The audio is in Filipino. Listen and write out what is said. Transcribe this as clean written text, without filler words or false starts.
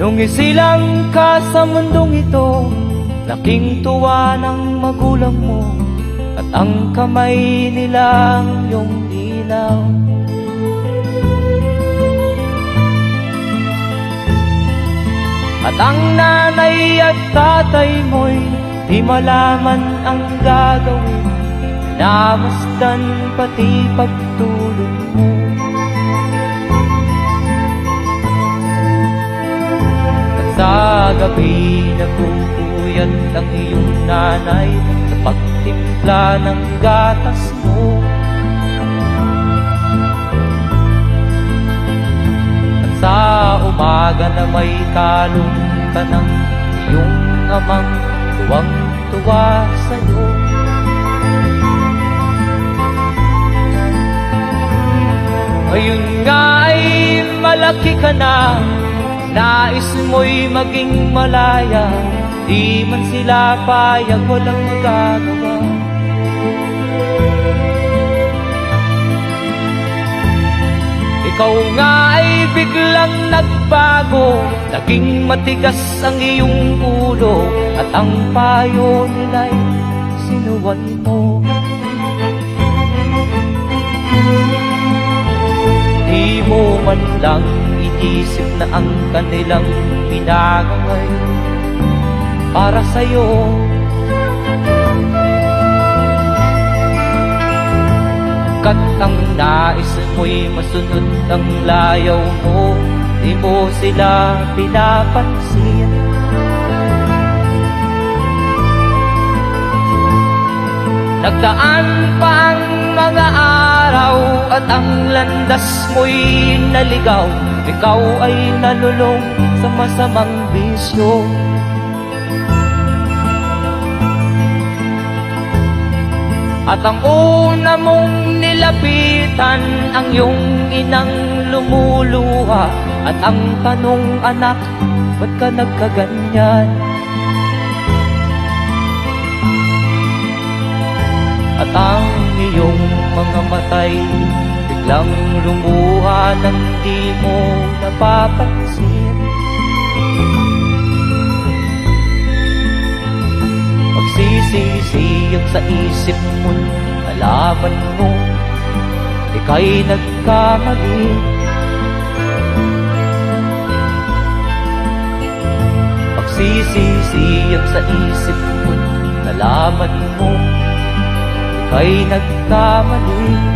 Nung isilang ka sa mundong ito, laking tuwa ng magulang mo, at ang kamay nilang iyong ilaw. At ang nanay at tatay mo'y di malaman ang gagawin, namasdan pati pagtulog mo. Sa gabi nagpupuyat ang iyong nanay sa pagtimpla ng gatas mo. At sa umaga na may kalong ka ng iyong amang tuwang-tuwa sa'yo. Ngayon nga ay malaki ka na, nais mo'y maging malaya, di man sila payag, walang magagawa. Ikaw nga ay biglang nagbago, naging matigas ang iyong ulo, at ang payo nila'y sinuway mo. Di mo man lang inisip na ang kanilang ginagaway para sa'yo. Kat ang nais mo'y masunod ang layaw mo, di mo sila pinapansin. Nagdaan pa ang mga araw at ang landas mo'y naligaw, ikaw ay nalulong sa masamang bisyo. At ang una mong nilapitan ang iyong inang lumuluha, at ang tanong, anak, ba't ka nagkaganyan? At ang iyong mga matay biglang lumuha nang di mo napapansin. Magsisisiyag sa isip mo, nalaman mo ika'y nagkamali. Magsisisiyag sa isip mo, nalaman mo ika'y nagkamali.